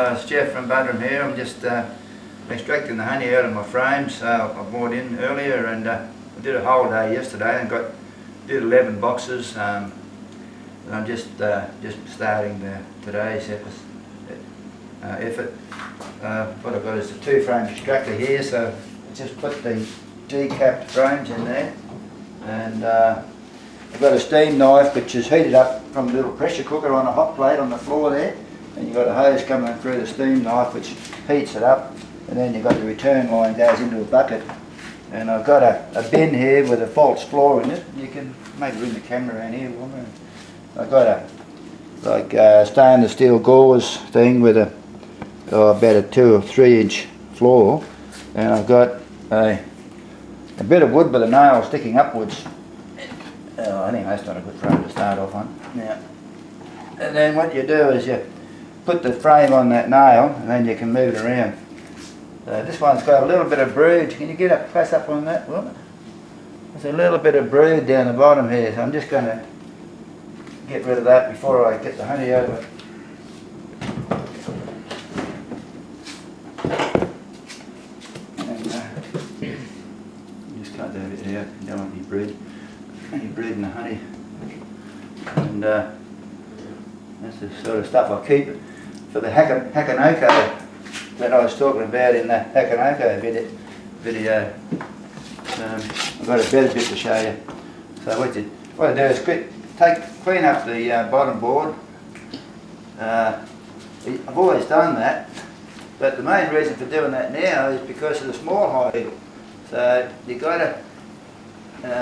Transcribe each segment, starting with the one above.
It's Jeff from Budrum here. I'm just extracting the honey out of my frames. I brought in earlier, and I did a whole day yesterday and did 11 boxes. And I'm just starting today's effort. What I've got is a 2-frame extractor here, so I just put the decapped frames in there, and I've got a steam knife which is heated up from a little pressure cooker on a hot plate on the floor there. And you've got a hose coming through the steam knife which heats it up, and then you've got the return line goes into a bucket. And I've got a bin here with a false floor in it. You can maybe bring the camera around here. I've got a stainless steel gauze thing with about a 2 or 3 inch floor, and I've got a bit of wood with a nail sticking upwards. I think that's not a good frame to start off on. Now, and then what you do is you put the frame on that nail, and then you can move it around. This one's got a little bit of brood. Can you get up close up on that? Well, there's a little bit of brood down the bottom here, so I'm just going to get rid of that before I get the honey out of it. And just cut that bit out. You don't want any brood in the honey. And that's the sort of stuff I keep for the Hakanoko that I was talking about in the Hakanoko video. I've got a better bit to show you. So what I do is clean up the bottom board. I've always done that, but the main reason for doing that now is because of the small hive beetle. So you've got to,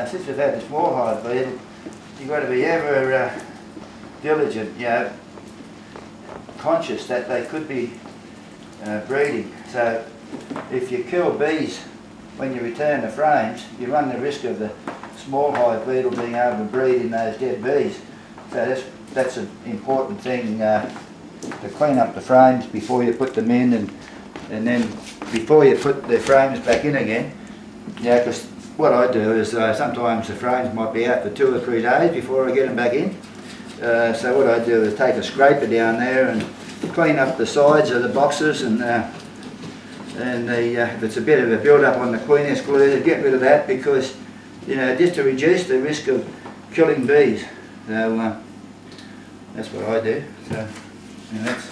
since we've had the small hive beetle, you've got to be ever diligent, conscious that they could be breeding. So if you kill bees when you return the frames, you run the risk of the small hive beetle being able to breed in those dead bees. So that's an important thing, to clean up the frames before you put them in, and then before you put the frames back in again. Because what I do is sometimes the frames might be out for 2 or 3 days before I get them back in. So what I do is take a scraper down there and clean up the sides of the boxes, and if it's a bit of a build-up on the queen excluder, get rid of that, because just to reduce the risk of killing bees. So that's what I do. So that's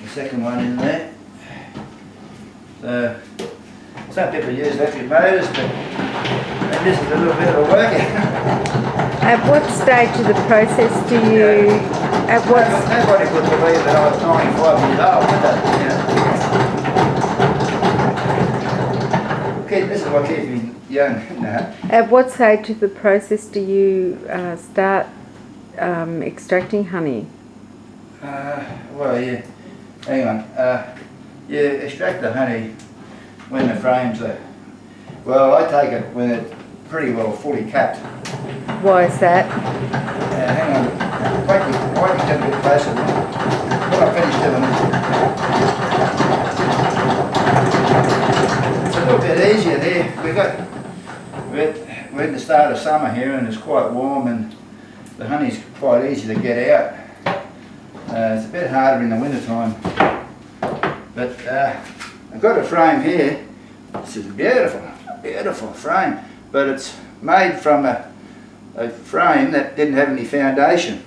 the second one in there. So some people use electric motors, but this is a little bit of work. At what stage of the process do you... Nobody would believe that I was 95 years old, would they? This is what keeps me young. At what stage of the process do you start extracting honey? Well, hang on. You extract the honey when the frames are... Well, I take it when it's pretty well fully capped. Why is that? Hang on. Wait till you get a bit closer. When I finish doing this, it's a little bit easier there. We're in the start of summer here, and it's quite warm, and the honey's quite easy to get out. It's a bit harder in the winter time. But I've got a frame here. This is a beautiful frame, but it's made from a frame that didn't have any foundation.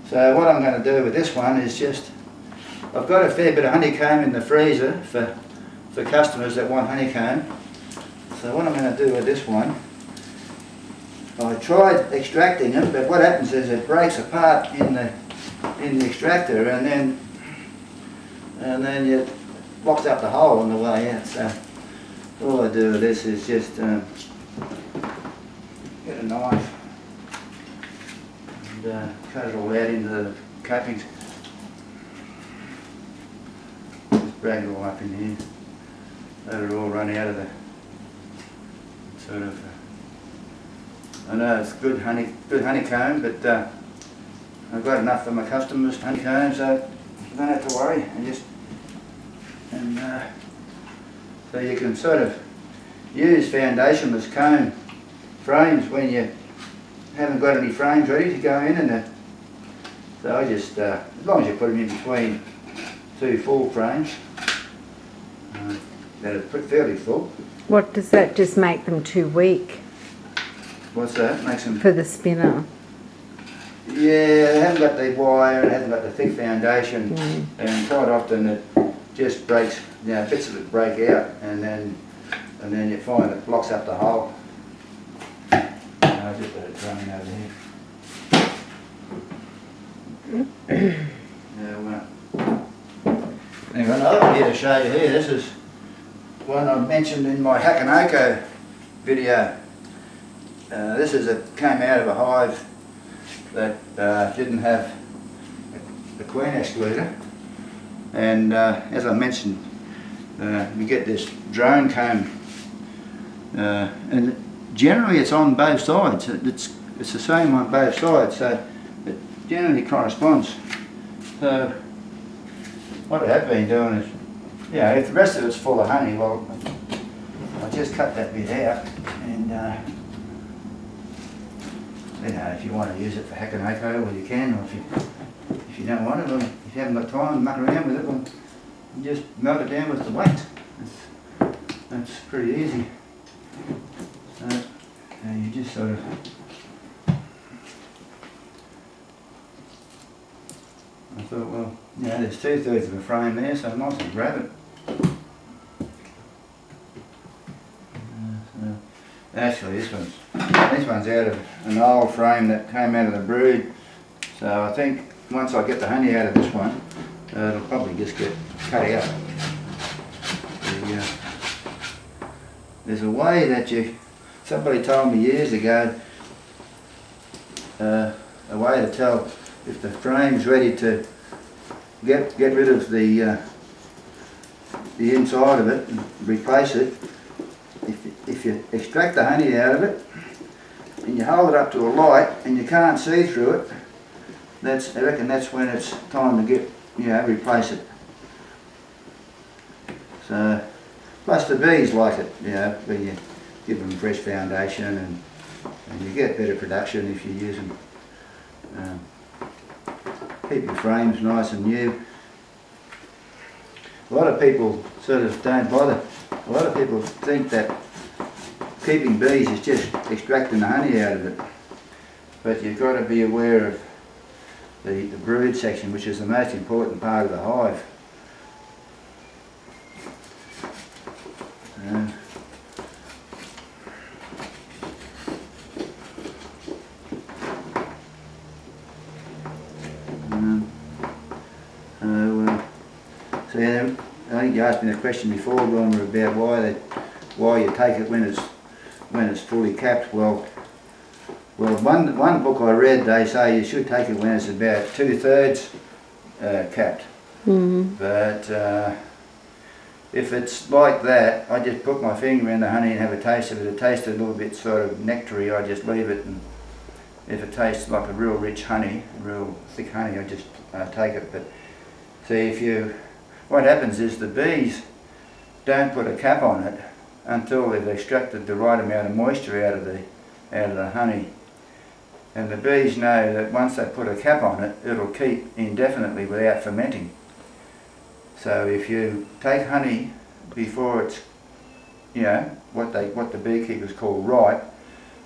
So what I'm going to do with this one is I've got a fair bit of honeycomb in the freezer for customers that want honeycomb. So what I'm going to do with this one, I tried extracting it, but what happens is it breaks apart in the extractor, and then it blocks up the hole on the way out. So all I do with this is just get a knife and cut it all out into the cuttings. Just drag it all up in here. Let it all run out of the sort of... I know it's good honeycomb, but I've got enough for my customers' honeycomb, so you don't have to worry. So you can sort of use foundationless comb frames when you haven't got any frames ready to go in, and so I just, as long as you put them in between 2 full frames that are fairly full. What does that just make them too weak What's that? Makes them... for the spinner? Yeah, they haven't got the wire, it hasn't got the thick foundation, and quite often it just breaks, you know, bits of it break out, and then you find it blocks up the hole. I'll just let it run over here. Anyway, another one here to show you here. This is one I mentioned in my Hakanoko video. This came out of a hive that didn't have the queen excluder, and as I mentioned, we get this drone comb, and generally it's on both sides. It's the same on both sides, so it generally corresponds. So what I have been doing is, yeah, if the rest of it's full of honey, well, I just cut that bit out, and you know, if you want to use it for Hakanoko, well you can, or if you don't want it, or if you haven't got time to muck around with it, well, you just melt it down with the weight. That's pretty easy. So, you just sort of I thought, well, you know, there's 2/3 of a frame there, so I might as well grab it. Actually, this one's out of an old frame that came out of the brood. So I think once I get the honey out of this one, it'll probably just get cut out. There's a way that somebody told me years ago, a way to tell if the frame's ready to get rid of the inside of it and replace it. If you extract the honey out of it and you hold it up to a light and you can't see through it, I reckon that's when it's time to replace it. So, plus the bees like it, when you give them fresh foundation, and you get better production if you use them. Keep your frames nice and new. A lot of people sort of don't bother. A lot of people think that keeping bees is just extracting the honey out of it. But you've got to be aware of the brood section, which is the most important part of the hive. So yeah, I think you asked me a question before, Rhonda, about why you take it when it's fully capped. Well, one book I read, they say you should take it when it's about 2/3 capped. But if it's like that, I just put my finger in the honey and have a taste of it. If it tastes a little bit sort of nectary, I just leave it, and if it tastes like a real rich honey, real thick honey, I just take it. But see, what happens is the bees don't put a cap on it until they've extracted the right amount of moisture out of the honey. And the bees know that once they put a cap on it, it'll keep indefinitely without fermenting. So if you take honey before it's, what the beekeepers call ripe,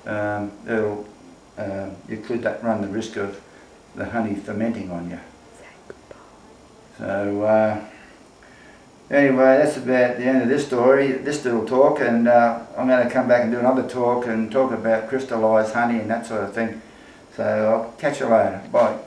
you could run the risk of the honey fermenting on you. So anyway, that's about the end of this story, this little talk, and I'm going to come back and do another talk and talk about crystallised honey and that sort of thing. So I'll catch you later. Bye.